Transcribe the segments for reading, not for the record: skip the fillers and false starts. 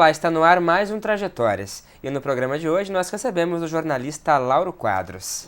Olá, está no ar mais um Trajetórias. E no programa de hoje nós recebemos o jornalista Lauro Quadros.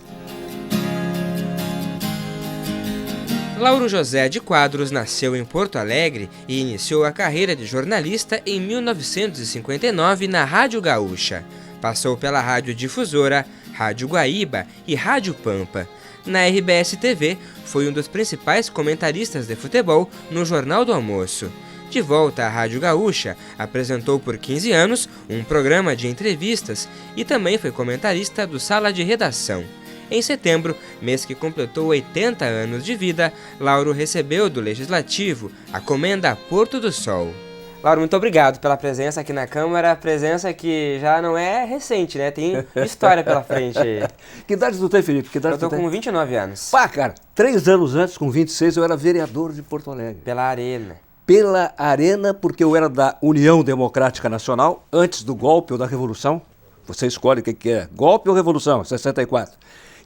Lauro José de Quadros nasceu em Porto Alegre e iniciou a carreira de jornalista em 1959 na Rádio Gaúcha. Passou pela Rádio Difusora, Rádio Guaíba e Rádio Pampa. Na RBS TV, foi um dos principais comentaristas de futebol no Jornal do Almoço. De volta à Rádio Gaúcha, apresentou por 15 anos um programa de entrevistas e também foi comentarista do Sala de Redação. Em setembro, mês que completou 80 anos de vida, Lauro recebeu do Legislativo a Comenda Porto do Sol. Lauro, muito obrigado pela presença aqui na Câmara, presença que já não é recente, né? Tem história pela frente aí. Que idade tu tem, Felipe? Eu tô com 29 anos. Pá, cara, 3 anos antes, com 26, eu era vereador de Porto Alegre. Pela Arena. Pela Arena, porque eu era da União Democrática Nacional, antes do golpe ou da Revolução. Você escolhe o que é, golpe ou Revolução, 64.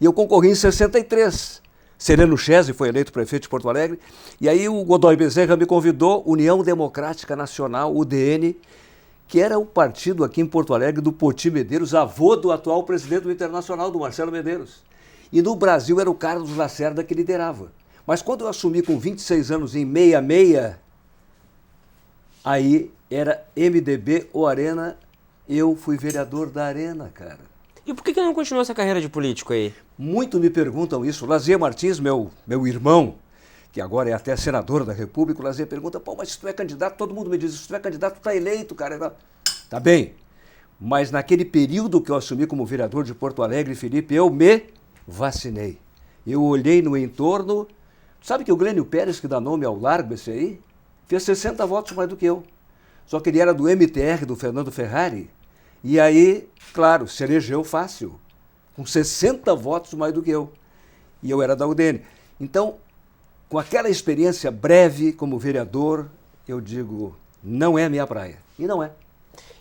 E eu concorri em 63. Sereno Chese foi eleito prefeito de Porto Alegre. E aí o Godoy Bezerra me convidou, União Democrática Nacional, UDN, que era o partido aqui em Porto Alegre do Poti Medeiros, avô do atual presidente do Internacional, do Marcelo Medeiros. E no Brasil era o Carlos Lacerda que liderava. Mas quando eu assumi com 26 anos em 66, aí era MDB ou Arena, eu fui vereador da Arena, cara. E por que não continuou essa carreira de político aí? Muito me perguntam isso. Lazier Martins, meu irmão, que agora é até senador da República, o Lazier pergunta, pô, mas se tu é candidato, todo mundo me diz, se tu é candidato, tu tá eleito, cara. Tá bem, mas naquele período que eu assumi como vereador de Porto Alegre, Felipe, eu me vacinei. Eu olhei no entorno, sabe que o Glênio Pérez, que dá nome ao Largo, esse aí, fez 60 votos mais do que eu. Só que ele era do MTR, do Fernando Ferrari, e aí, claro, se elegeu fácil, com 60 votos mais do que eu. E eu era da UDN. Então, com aquela experiência breve como vereador, eu digo, não é minha praia. E não é.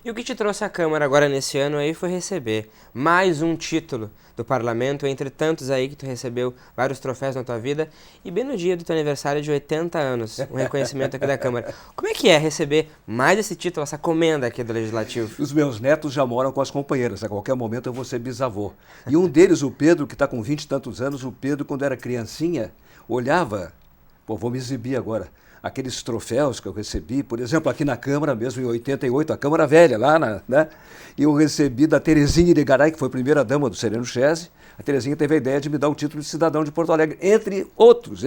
E o que te trouxe à Câmara agora nesse ano aí foi receber mais um título do Parlamento, entre tantos aí que tu recebeu vários troféus na tua vida, e bem no dia do teu aniversário de 80 anos, um reconhecimento aqui da Câmara. Como é que é receber mais esse título, essa comenda aqui do Legislativo? Os meus netos já moram com as companheiras, a qualquer momento eu vou ser bisavô. E um deles, o Pedro, que está com 20 e tantos anos, o Pedro, quando era criancinha, olhava, pô, vou me exibir agora, aqueles troféus que eu recebi, por exemplo, aqui na Câmara mesmo, em 88, a Câmara Velha, lá, né? E eu recebi da Terezinha Irigaray, que foi a primeira dama do Sereno Chese. A Terezinha teve a ideia de me dar o título de cidadão de Porto Alegre, entre outros,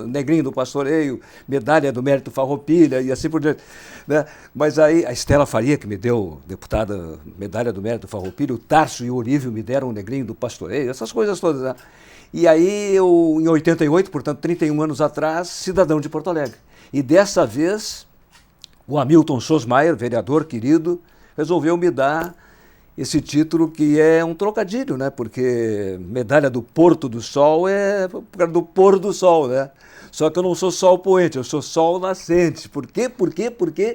Negrinho do Pastoreio, Medalha do Mérito Farroupilha e assim por diante, né? Mas aí a Estela Faria, que me deu, deputada, Medalha do Mérito Farroupilha, o Tarso e o Olívio me deram o Negrinho do Pastoreio, essas coisas todas, né? E aí eu, em 88, portanto, 31 anos atrás, cidadão de Porto Alegre. E dessa vez, o Hamilton Sosmaier, vereador querido, resolveu me dar esse título que é um trocadilho, né? Porque medalha do Porto do Sol é do pôr do sol, né? Só que eu não sou sol poente, eu sou sol nascente. Por quê? Porque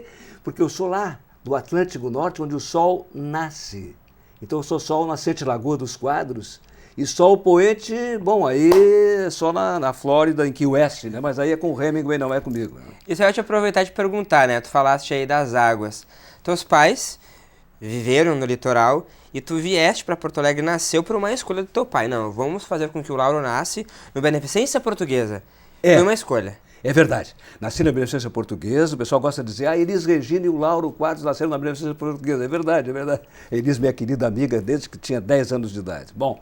eu sou lá, do Atlântico Norte, onde o sol nasce. Então eu sou sol nascente, Lagoa dos Quadros. E sol poente, bom, aí é só na Flórida, em Key West, né? Mas aí é com o Hemingway, não é comigo. Isso eu ia te aproveitar de perguntar, né? Tu falaste aí das águas. Teus pais viveram no litoral e tu vieste para Porto Alegre, nasceu por uma escolha do teu pai. Não, vamos fazer com que o Lauro nasce no Beneficência Portuguesa. Foi uma escolha. É verdade. Nasci na Beneficência Portuguesa, o pessoal gosta de dizer, Elis Regina e o Lauro Quadros nasceram na Beneficência Portuguesa. É verdade, é verdade. Elis, minha querida amiga, desde que tinha 10 anos de idade. Bom,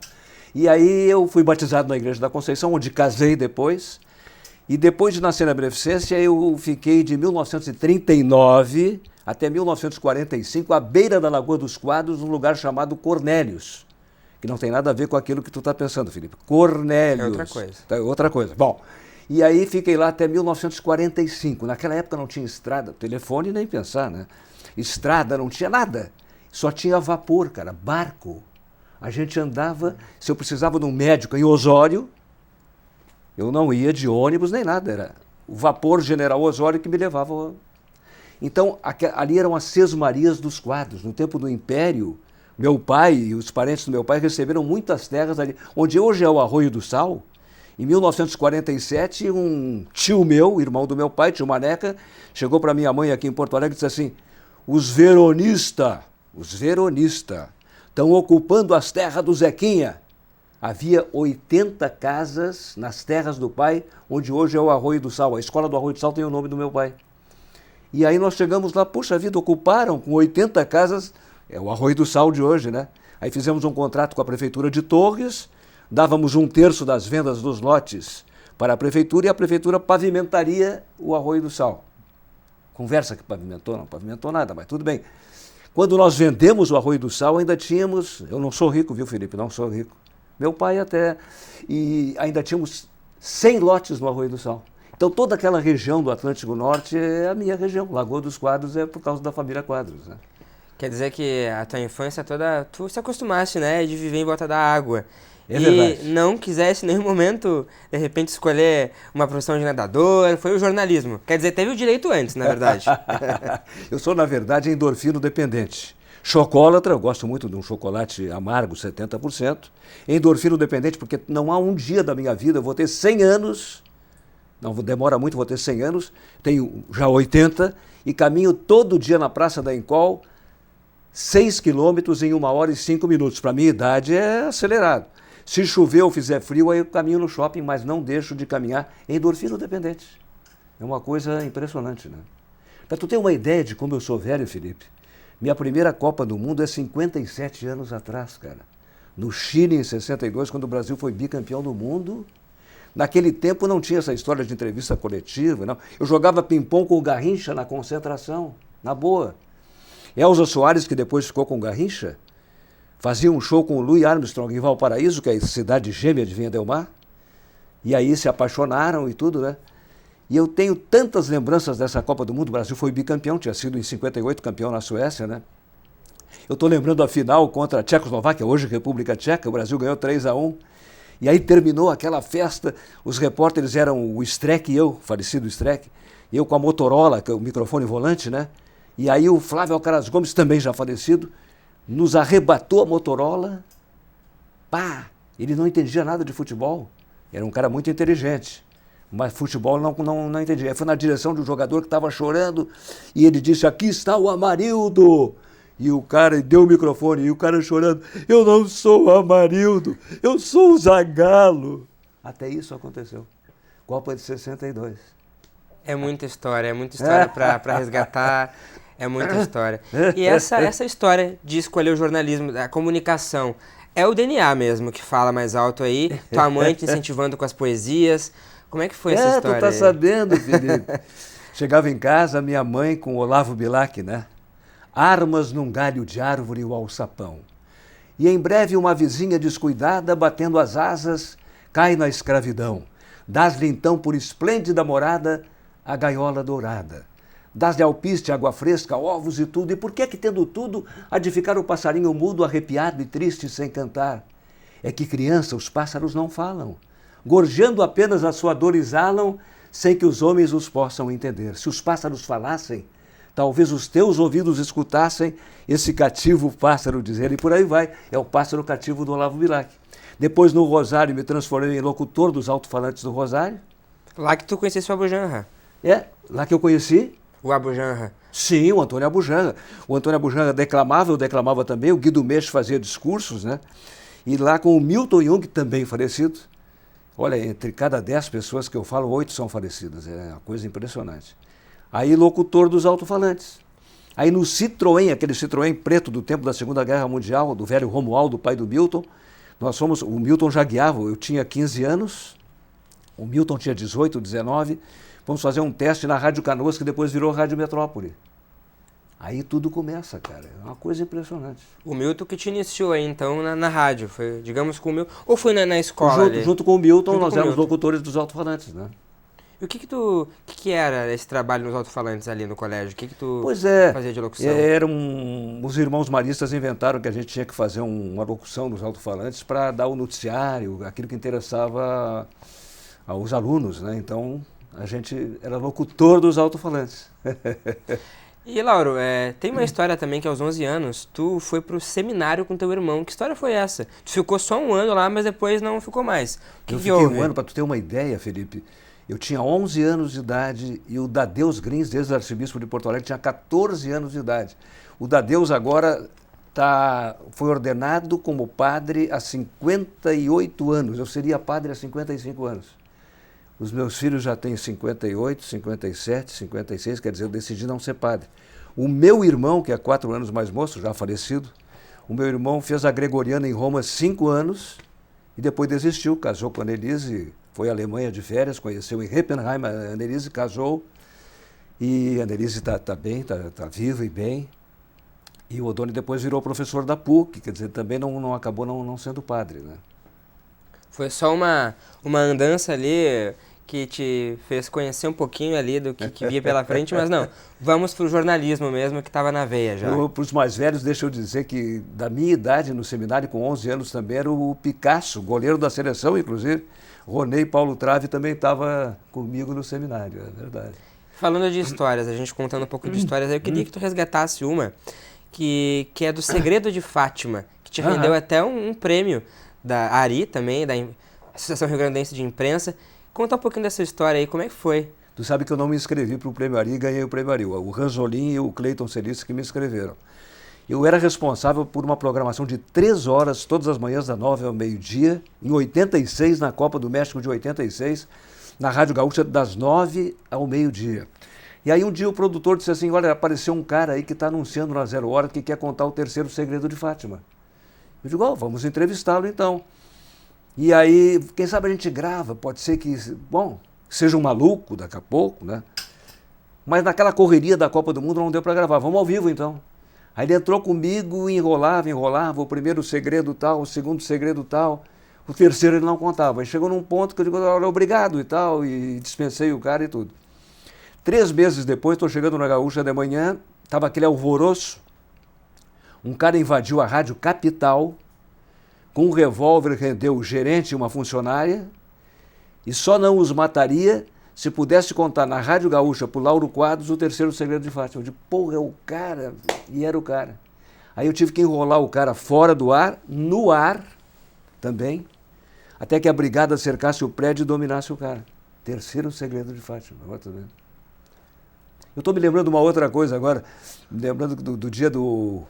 e aí eu fui batizado na Igreja da Conceição, onde casei depois. E depois de nascer na Beneficência, eu fiquei de 1939 até 1945 à beira da Lagoa dos Quadros, num lugar chamado Cornélios, que não tem nada a ver com aquilo que tu está pensando, Felipe. Cornélios. É outra coisa. É outra coisa. Bom, e aí fiquei lá até 1945. Naquela época não tinha estrada, telefone nem pensar, né? Estrada, não tinha nada. Só tinha vapor, cara, barco. A gente andava, se eu precisava de um médico em Osório, eu não ia de ônibus nem nada, era o vapor General Osório que me levava. Então, ali eram as Sesmarias dos Quadros. No tempo do Império, meu pai e os parentes do meu pai receberam muitas terras ali, onde hoje é o Arroio do Sal. Em 1947, um tio meu, irmão do meu pai, tio Maneca, chegou para minha mãe aqui em Porto Alegre e disse assim, os veronistas estão ocupando as terras do Zequinha. Havia 80 casas nas terras do pai, onde hoje é o Arroio do Sal. A escola do Arroio do Sal tem o nome do meu pai. E aí nós chegamos lá, puxa vida, ocuparam com 80 casas, é o Arroio do Sal de hoje, né? Aí fizemos um contrato com a Prefeitura de Torres, dávamos 1/3 das vendas dos lotes para a Prefeitura e a Prefeitura pavimentaria o Arroio do Sal. Conversa que pavimentou, não pavimentou nada, mas tudo bem. Quando nós vendemos o Arroio do Sal, ainda tínhamos, eu não sou rico, viu, Felipe, não sou rico, meu pai até, e ainda tínhamos 100 lotes no Arroio do Sal. Então toda aquela região do Atlântico Norte é a minha região, Lagoa dos Quadros é por causa da família Quadros, né? Quer dizer que a tua infância toda, tu se acostumaste, né, de viver em volta da água. É verdade. E não quisesse em nenhum momento, de repente, escolher uma profissão de nadador, foi o jornalismo. Quer dizer, teve o direito antes, na verdade. Eu sou, na verdade, endorfino dependente. Chocólatra, eu gosto muito de um chocolate amargo, 70%. Endorfino dependente, porque não há um dia da minha vida, eu vou ter 100 anos, não demora muito, vou ter 100 anos, tenho já 80, e caminho todo dia na Praça da Encol, 6 quilômetros em 1 hora e 5 minutos. Para minha idade é acelerado. Se chover ou fizer frio, aí eu caminho no shopping, mas não deixo de caminhar endorfino dependente. É uma coisa impressionante, né? Para tu ter uma ideia de como eu sou velho, Felipe, minha primeira Copa do Mundo é 57 anos atrás, cara. No Chile, em 62, quando o Brasil foi bicampeão do mundo. Naquele tempo não tinha essa história de entrevista coletiva, não. Eu jogava ping-pong com o Garrincha na concentração, na boa. Elza Soares, que depois ficou com o Garrincha, fazia um show com o Louis Armstrong em Valparaíso, que é a cidade gêmea de Vinha del Mar, e aí se apaixonaram e tudo, né? E eu tenho tantas lembranças dessa Copa do Mundo. O Brasil foi bicampeão, tinha sido em 58 campeão na Suécia, né? Eu estou lembrando a final contra a Tchecoslováquia, hoje República Tcheca, o Brasil ganhou 3-1. E aí terminou aquela festa, os repórteres eram o Streck e eu, falecido Streck, eu com a Motorola, que é o microfone volante, né? E aí o Flávio Alcaraz Gomes, também já falecido, nos arrebatou a Motorola. Pá! Ele não entendia nada de futebol. Era um cara muito inteligente. Mas futebol não entendia. Foi na direção de um jogador que estava chorando e ele disse, aqui está o Amarildo. E o cara deu o microfone e o cara chorando, eu não sou o Amarildo, eu sou o Zagallo. Até isso aconteceu. Copa de 62. É muita história para resgatar, é muita história. E essa história de escolher o jornalismo, a comunicação, é o DNA mesmo que fala mais alto aí, tua mãe te incentivando com as poesias. Como é que foi essa história? Tu tá sabendo, Felipe. Chegava em casa, minha mãe com o Olavo Bilac, né? Armas num galho de árvore o alçapão. E em breve uma vizinha descuidada, batendo as asas, cai na escravidão. Dás-lhe então por esplêndida morada a gaiola dourada. Dás-lhe alpiste, água fresca, ovos e tudo. E por que tendo tudo, há de ficar o passarinho mudo, arrepiado e triste sem cantar? É que criança os pássaros não falam. Gorjeando apenas a sua dor exalam, sem que os homens os possam entender. Se os pássaros falassem, talvez os teus ouvidos escutassem esse cativo pássaro dizer, e por aí vai, é o pássaro cativo do Olavo Bilac. Depois no Rosário me transformei em locutor dos alto-falantes do Rosário. Lá que tu conhecesse o Abu Janra. É, lá que eu conheci. O Abu Janra. Sim, o Antônio Abu Janra. O Antônio Abu Janra declamava, eu declamava também, o Guido Meix fazia discursos, né? E lá com o Milton Jung, também falecido. Olha, entre cada 10 pessoas que eu falo, 8 são falecidas, é uma coisa impressionante. Aí locutor dos alto-falantes. Aí no Citroën, aquele Citroën preto do tempo da Segunda Guerra Mundial, do velho Romualdo, pai do Milton, nós fomos, o Milton já guiava, eu tinha 15 anos, o Milton tinha 18, 19, fomos fazer um teste na Rádio Canoas, que depois virou Rádio Metrópole. Aí tudo começa, cara, é uma coisa impressionante. O Milton que te iniciou aí, então, na rádio, foi, digamos, com o Milton, ou foi na escola? Junto com o Milton, nós éramos locutores dos alto-falantes, né? E o que era esse trabalho nos alto-falantes ali no colégio? O que tu fazia de locução? Os irmãos maristas inventaram que a gente tinha que fazer uma locução nos alto-falantes para dar o noticiário, aquilo que interessava aos alunos, né? Então, a gente era locutor dos alto-falantes. E, Lauro, tem uma história também que aos 11 anos, tu foi pro seminário com teu irmão. Que história foi essa? Tu ficou só um ano lá, mas depois não ficou mais. O que eu que fiquei houve? um ano, para tu ter uma ideia, Felipe. Eu tinha 11 anos de idade e o Dadeus Grins, ex-arcebispo de Porto Alegre, tinha 14 anos de idade. O Dadeus agora foi ordenado como padre há 58 anos. Eu seria padre há 55 anos. Os meus filhos já têm 58, 57, 56, quer dizer, eu decidi não ser padre. O meu irmão, que é 4 anos mais moço, já falecido, o meu irmão fez a Gregoriana em Roma 5 anos e depois desistiu, casou com a Annelise, foi à Alemanha de férias, conheceu em Heppenheim a Annelise, casou, e a Annelise está bem, está viva e bem. E o Odoni depois virou professor da PUC, quer dizer, também acabou não sendo padre, né? Foi só uma andança ali que te fez conhecer um pouquinho ali do que via pela frente, mas não, vamos para o jornalismo mesmo, que estava na veia já. Para os mais velhos, deixa eu dizer que da minha idade no seminário, com 11 anos também, era o Picasso, goleiro da seleção, inclusive. Ronei Paulo Trave também estava comigo no seminário, é verdade. Falando de histórias, a gente contando um pouco de histórias, eu queria que tu resgatasse uma que é do Segredo de Fátima, que te rendeu até um prêmio da ARI também, da Associação Rio Grandense de Imprensa. Conta um pouquinho dessa história aí, como é que foi? Tu sabe que eu não me inscrevi para o Prêmio ARI e ganhei o Prêmio ARI. O Ranzolin e o Cleiton Celice que me inscreveram. Eu era responsável por uma programação de 3 horas, todas as manhãs, das 9 ao meio-dia, em 86, na Copa do México de 86, na Rádio Gaúcha, das 9 ao meio-dia. E aí um dia o produtor disse assim, olha, apareceu um cara aí que está anunciando na 0 Hora que quer contar o terceiro segredo de Fátima. Eu digo, vamos entrevistá-lo então. E aí, quem sabe a gente grava, pode ser que, seja um maluco daqui a pouco, né? Mas naquela correria da Copa do Mundo não deu para gravar, vamos ao vivo então. Aí ele entrou comigo, enrolava, o primeiro segredo tal, o segundo segredo tal, o terceiro ele não contava. Aí chegou num ponto que eu digo, olha, obrigado e tal, e dispensei o cara e tudo. 3 meses depois, estou chegando na Gaúcha de manhã, estava aquele alvoroço, um cara invadiu a Rádio Capital, com um revólver rendeu o gerente e uma funcionária, e só não os mataria se pudesse contar na Rádio Gaúcha por Lauro Quadros o terceiro segredo de Fátima. Eu disse, porra, é o cara, e era o cara. Aí eu tive que enrolar o cara fora do ar, no ar também, até que a brigada cercasse o prédio e dominasse o cara. Terceiro segredo de Fátima, agora tá vendo? Eu estou me lembrando de uma outra coisa agora, me lembrando do dia do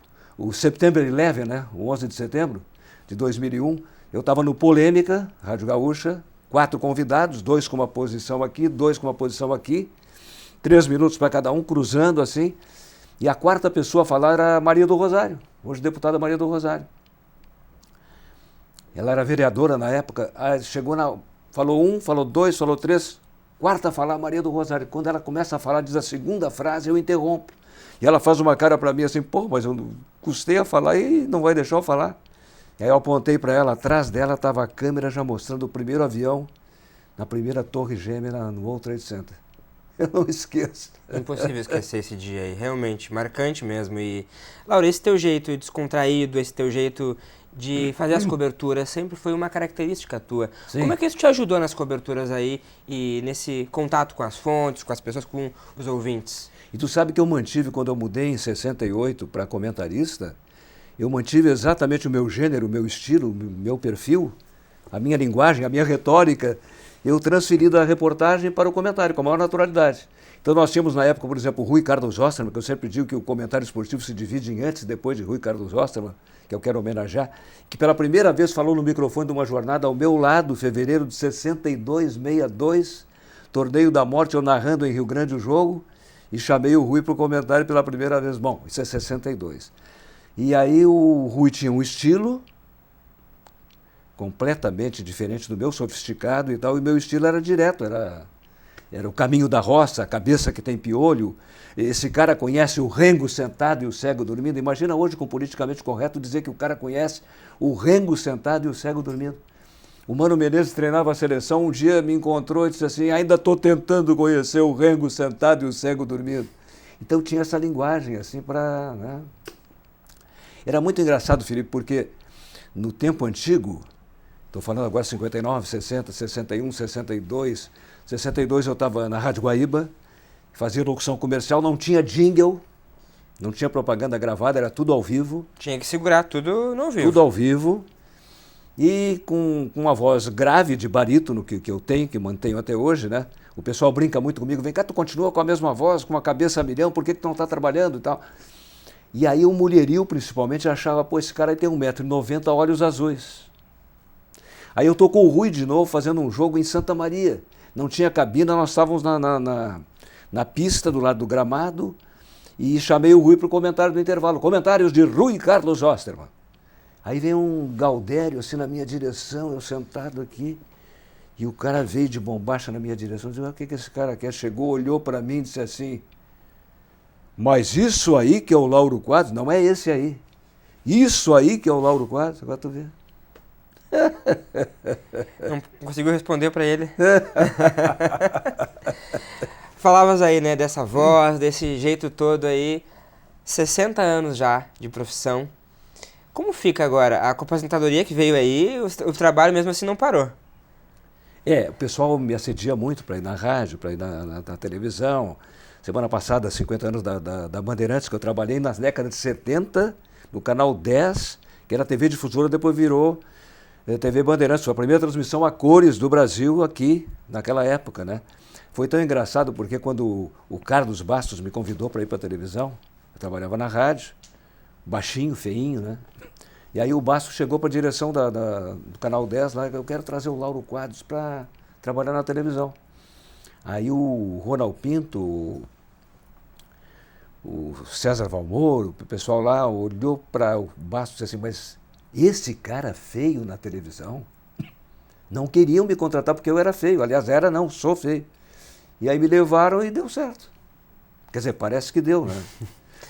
September 11, né? O 11 de setembro de 2001. Eu estava no Polêmica, Rádio Gaúcha, 4 convidados, 2 com uma posição aqui, 2 com uma posição aqui, 3 minutos para cada um, cruzando assim. E a 4ª pessoa a falar era a Maria do Rosário, hoje deputada Maria do Rosário. Ela era vereadora na época, falou 1, falou 2, falou 3... 4ª a falar, Maria do Rosário. Quando ela começa a falar, diz a 2ª frase, eu interrompo. E ela faz uma cara para mim assim, pô, mas eu custei a falar e não vai deixar eu falar. E aí eu apontei para ela, atrás dela estava a câmera já mostrando o primeiro avião na primeira torre gêmea no World Trade Center. Eu não esqueço. Impossível esquecer esse dia aí, realmente, marcante mesmo. E, Laura, esse teu jeito descontraído, esse teu jeito de fazer as coberturas sempre foi uma característica tua. Sim. Como é que isso te ajudou nas coberturas aí e nesse contato com as fontes, com as pessoas, com os ouvintes? E tu sabe que eu mantive, quando eu mudei em 68 para comentarista, eu mantive exatamente o meu gênero, o meu estilo, o meu perfil, a minha linguagem, a minha retórica, eu transferi da reportagem para o comentário, com a maior naturalidade. Então nós tínhamos na época, por exemplo, o Rui Carlos Osterman, que eu sempre digo que o comentário esportivo se divide em antes e depois de Rui Carlos Osterman, que eu quero homenagear, que pela primeira vez falou no microfone de uma jornada ao meu lado, fevereiro de 62, 62, Torneio da Morte, eu narrando em Rio Grande o jogo, e chamei o Rui para o comentário pela primeira vez. Bom, isso é 62. E aí o Rui tinha um estilo completamente diferente do meu, sofisticado e tal, e meu estilo era direto, era o caminho da roça, a cabeça que tem piolho. Esse cara conhece o rengo sentado e o cego dormindo. Imagina hoje, com o politicamente correto, dizer que o cara conhece o rengo sentado e o cego dormindo. O Mano Menezes treinava a seleção, um dia me encontrou e disse assim, ainda estou tentando conhecer o rengo sentado e o cego dormindo. Então tinha essa linguagem assim para... Né? Era muito engraçado, Felipe, porque no tempo antigo, estou falando agora 59, 60, 61, 62... 62 eu estava na Rádio Guaíba, fazia locução comercial, não tinha jingle, não tinha propaganda gravada, era tudo ao vivo. Tinha que segurar tudo no ao vivo. Tudo ao vivo. E com uma voz grave de barítono que eu tenho, que mantenho até hoje, né? O pessoal brinca muito comigo, vem cá, tu continua com a mesma voz, com uma cabeça a milhão, por que tu não está trabalhando e tal? E aí o mulherio, principalmente, achava, pô, esse cara aí tem 1,90 m, olhos azuis. Aí eu tô com o Rui de novo, fazendo um jogo em Santa Maria. Não tinha cabina, nós estávamos na pista do lado do gramado e chamei o Rui para o comentário do intervalo. Comentários de Rui Carlos Osterman. Aí vem um Gaudério assim na minha direção, eu sentado aqui, e o cara veio de bombacha na minha direção. Eu disse, o que esse cara quer? Chegou, olhou para mim e disse assim, mas isso aí que é o Lauro Quadros, não é esse aí. Isso aí que é o Lauro Quadros, agora tu vê. Não conseguiu responder para ele. Falavas aí, né, dessa voz, desse jeito todo aí, 60 anos já de profissão. Como fica agora? A aposentadoria que veio aí, o trabalho mesmo assim não parou. O pessoal me assedia muito para ir na rádio, para ir na televisão. Semana passada, 50 anos da Bandeirantes, que eu trabalhei nas décadas de 70, no canal 10, que era TV Difusora, depois virou TV Bandeirantes. Foi a primeira transmissão a cores do Brasil aqui, naquela época, né? Foi tão engraçado porque quando o Carlos Bastos me convidou para ir para a televisão, eu trabalhava na rádio, baixinho, feinho, né? E aí o Bastos chegou para a direção do canal 10 lá, eu quero trazer o Lauro Quadros para trabalhar na televisão. Aí o Ronald Pinto, o César Valmor, o pessoal lá olhou para o Bastos e disse assim, mas esse cara feio na televisão? Não queriam me contratar porque eu era feio. Aliás, sou feio. E aí me levaram e deu certo. Quer dizer, parece que deu, né?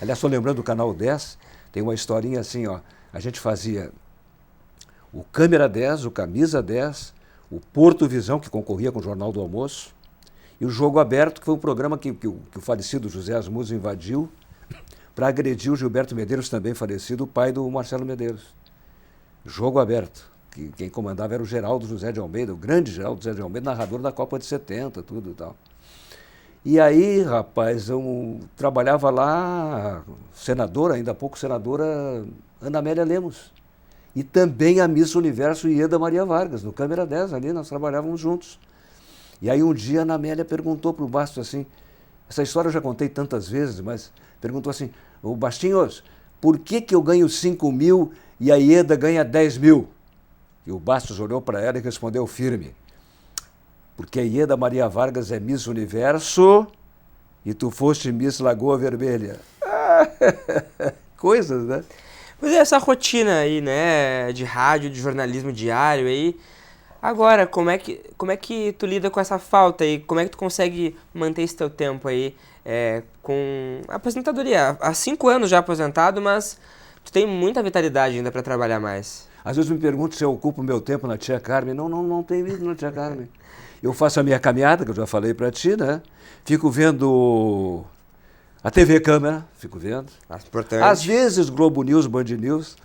Aliás, estou lembrando do Canal 10, tem uma historinha assim, ó. A gente fazia o Câmera 10, o Camisa 10, o Porto Visão, que concorria com o Jornal do Almoço, e o Jogo Aberto, que foi um programa que o falecido José Asmusso invadiu para agredir o Gilberto Medeiros, também falecido, o pai do Marcelo Medeiros. Jogo Aberto, que quem comandava era o Geraldo José de Almeida, o grande Geraldo José de Almeida, narrador da Copa de 70, tudo e tal. E aí, rapaz, eu trabalhava lá, senadora, ainda há pouco senadora Ana Amélia Lemos. E também a Miss Universo Ieda Maria Vargas, no Câmera 10 ali, nós trabalhávamos juntos. E aí um dia a Ana Amélia perguntou para o Bastos assim, essa história eu já contei tantas vezes, mas perguntou assim, ô Bastinhos, por que eu ganho 5 mil e a Ieda ganha 10 mil? E o Bastos olhou para ela e respondeu firme, porque a Ieda Maria Vargas é Miss Universo e tu foste Miss Lagoa Vermelha. Coisas, né? Pois é, essa rotina aí, né, de rádio, de jornalismo diário aí. Agora, como é que tu lida com essa falta aí? Como é que tu consegue manter esse teu tempo aí com a aposentadoria? Há 5 anos já aposentado, mas tu tem muita vitalidade ainda para trabalhar mais. Às vezes me pergunto se eu ocupo meu tempo na Tia Carmen. Não tenho ido na Tia Carmen. Eu faço a minha caminhada, que eu já falei para ti, né? Fico vendo a TV Câmara, fico vendo. Importante. Às vezes Globo News, Band News.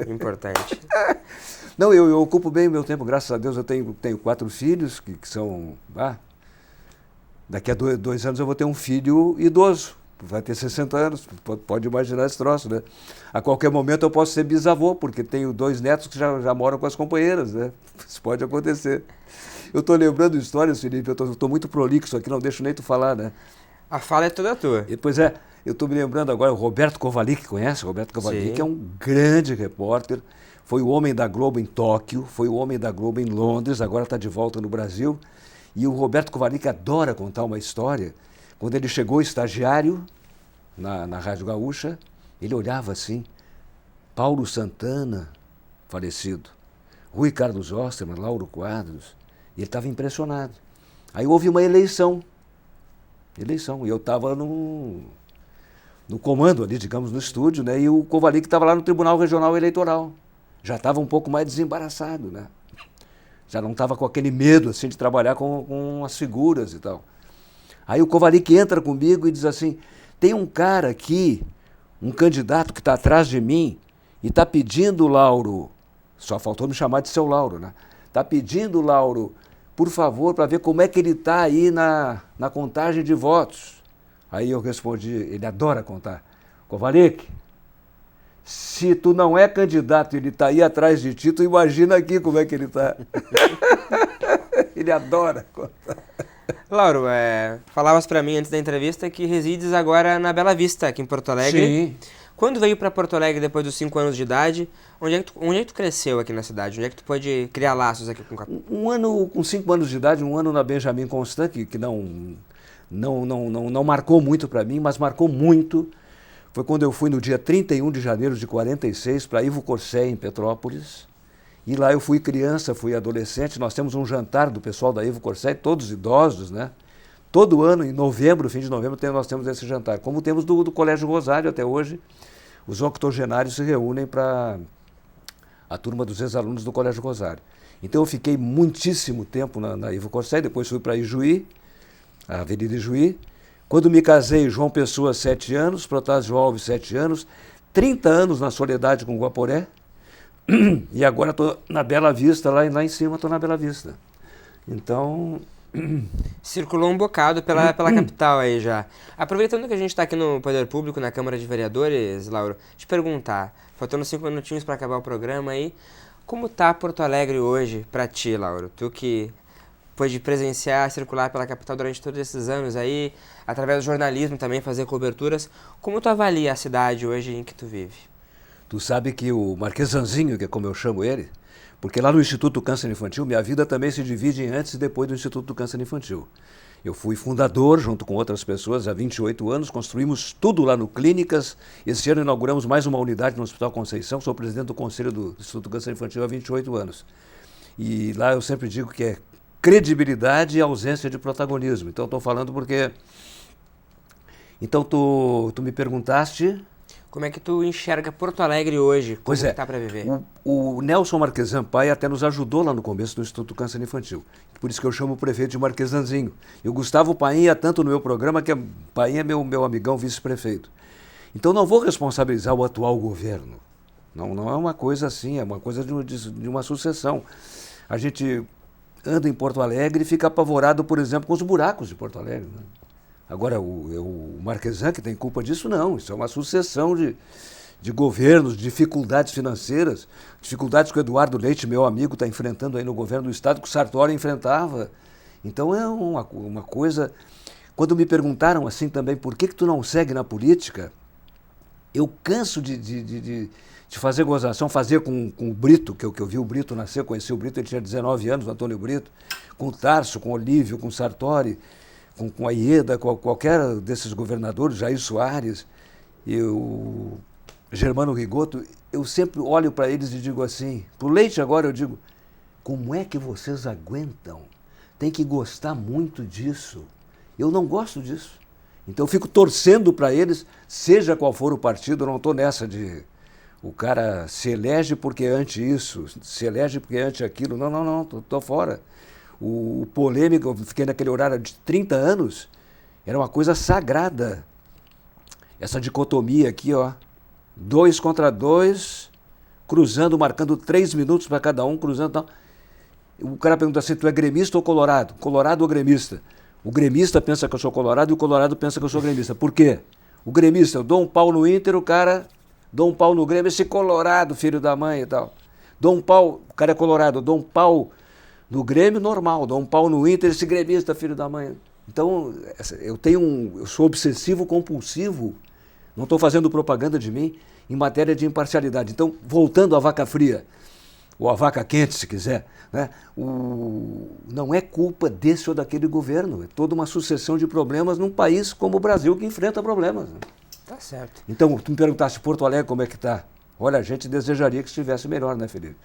Importante. Não, eu ocupo bem o meu tempo, graças a Deus. Eu tenho 4 filhos, que são... daqui a 2 anos eu vou ter um filho idoso. Vai ter 60 anos, pode imaginar esse troço, né? A qualquer momento eu posso ser bisavô, porque tenho 2 netos que já moram com as companheiras, né? Isso pode acontecer. Eu estou lembrando histórias, Felipe, eu estou muito prolixo aqui, não deixo nem tu falar, né? A fala é toda tua. Pois é, eu estou me lembrando agora, o Roberto Kovalik, conhece? O Roberto Kovalik é um grande repórter, foi o homem da Globo em Tóquio, foi o homem da Globo em Londres, agora está de volta no Brasil. E o Roberto Kovalik adora contar uma história. Quando ele chegou estagiário na Rádio Gaúcha, ele olhava assim, Paulo Santana, falecido, Rui Carlos Osterman, Lauro Quadros, e ele estava impressionado. Aí houve uma eleição, e eu estava no comando ali, digamos, no estúdio, né? E o Kovalik estava lá no Tribunal Regional Eleitoral. Já estava um pouco mais desembaraçado, né? Já não estava com aquele medo assim, de trabalhar com as figuras e tal. Aí o Kovalik entra comigo e diz assim, tem um cara aqui, um candidato que está atrás de mim e está pedindo, Lauro, só faltou me chamar de seu Lauro, né? Está pedindo, Lauro, por favor, para ver como é que ele está aí na contagem de votos. Aí eu respondi, ele adora contar, Kovalik, Se tu não é candidato e ele está aí atrás de ti, tu imagina aqui como é que ele está. Ele adora contar. Lauro, falavas para mim antes da entrevista que resides agora na Bela Vista, aqui em Porto Alegre. Sim. Quando veio para Porto Alegre depois dos 5 anos de idade, onde é que tu cresceu aqui na cidade? Onde é que tu pôde criar laços aqui com o Capão? Um ano, com 5 anos de idade, um ano na Benjamin Constant, que não marcou muito para mim, mas marcou muito. Foi quando eu fui no dia 31 de janeiro de 46 para Ivo Corsé, em Petrópolis. E lá eu fui criança, fui adolescente. Nós temos um jantar do pessoal da Ivo Corsé, todos idosos, né? Todo ano, em novembro, fim de novembro, nós temos esse jantar. Como temos do Colégio Rosário até hoje, os octogenários se reúnem para a turma dos ex-alunos do Colégio Rosário. Então eu fiquei muitíssimo tempo na Ivo Corsé, depois fui para Ijuí, a Avenida Ijuí. Quando me casei, João Pessoa, 7 anos, Protásio Alves, 7 anos, 30 anos na Soledade com Guaporé, e agora estou na Bela Vista, lá em cima estou na Bela Vista. Então... Circulou um bocado pela capital aí já. Aproveitando que a gente está aqui no Poder Público, na Câmara de Vereadores, Lauro, te perguntar, faltando 5 minutinhos para acabar o programa aí, como tá Porto Alegre hoje para ti, Lauro? Tu que pôde presenciar, circular pela capital durante todos esses anos aí, através do jornalismo também, fazer coberturas, como tu avalia a cidade hoje em que tu vive? Tu sabe que o Marquesanzinho, que é como eu chamo ele, porque lá no Instituto do Câncer Infantil, minha vida também se divide em antes e depois do Instituto do Câncer Infantil. Eu fui fundador, junto com outras pessoas, há 28 anos, construímos tudo lá no Clínicas. Esse ano inauguramos mais uma unidade no Hospital Conceição, sou presidente do Conselho do Instituto do Câncer Infantil há 28 anos. E lá eu sempre digo que é credibilidade e ausência de protagonismo. Então estou falando porque... Então tu me perguntaste... Como é que tu enxerga Porto Alegre hoje? Como está para viver? O Nelson Marquesan Pai até nos ajudou lá no começo do Instituto do Câncer Infantil. Por isso que eu chamo o prefeito de Marquesanzinho. E o Gustavo Painha, tanto no meu programa, que Painha é meu amigão vice-prefeito. Então não vou responsabilizar o atual governo. Não é uma coisa assim, é uma coisa de uma sucessão. A gente anda em Porto Alegre e fica apavorado, por exemplo, com os buracos de Porto Alegre, né? Agora, o Marquesan, que tem culpa disso, não. Isso é uma sucessão de governos, de dificuldades financeiras, dificuldades que o Eduardo Leite, meu amigo, está enfrentando aí no governo do Estado, que o Sartori enfrentava. Então é uma coisa... Quando me perguntaram assim também, por que tu não segue na política, eu canso de fazer gozação, fazer com o Brito, que eu vi o Brito nascer, conheci o Brito, ele tinha 19 anos, o Antônio Brito, com o Tarso, com o Olívio, com o Sartori, com a Ieda, com qualquer desses governadores, Jair Soares e o Germano Rigoto, eu sempre olho para eles e digo assim, para o Leite agora eu digo, como é que vocês aguentam? Tem que gostar muito disso. Eu não gosto disso. Então eu fico torcendo para eles, seja qual for o partido, eu não estou nessa de o cara se elege porque é anti isso, se elege porque é anti aquilo. Não, estou fora. O polêmico, eu fiquei naquele horário de 30 anos, era uma coisa sagrada. Essa dicotomia aqui, ó, 2 contra 2, cruzando, marcando 3 minutos para cada um, cruzando. Tal. O cara pergunta assim, tu é gremista ou colorado? Colorado ou gremista? O gremista pensa que eu sou colorado e o colorado pensa que eu sou gremista. Por quê? O gremista, eu dou um pau no Inter, o cara dou um pau no Grêmio, esse colorado, filho da mãe e tal. Dou um pau, o cara é colorado, eu dou um pau no Grêmio, normal, dou um pau no Inter, esse gremista, filho da mãe. Então, eu sou obsessivo compulsivo, não estou fazendo propaganda de mim, em matéria de imparcialidade. Então, voltando à vaca fria, ou à vaca quente, se quiser, né? Não é culpa desse ou daquele governo, é toda uma sucessão de problemas num país como o Brasil que enfrenta problemas. Né? Tá certo. Então, tu me perguntaste Porto Alegre como é que está. Olha, a gente desejaria que estivesse melhor, né, Felipe?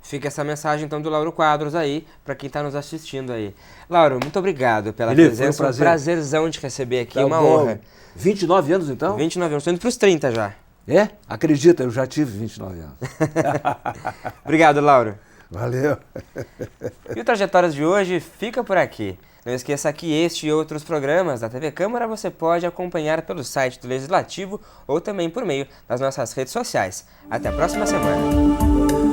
Fica essa mensagem, então, do Lauro Quadros aí, para quem está nos assistindo aí. Lauro, muito obrigado pela presença. Foi um prazerzão de receber aqui, tá uma honra. 29 anos, então? 29 anos, estou indo para os 30 já. É? Acredita, eu já tive 29 anos. Obrigado, Lauro. Valeu. E o Trajetórias de hoje fica por aqui. Não esqueça que este e outros programas da TV Câmara você pode acompanhar pelo site do Legislativo ou também por meio das nossas redes sociais. Até a próxima semana.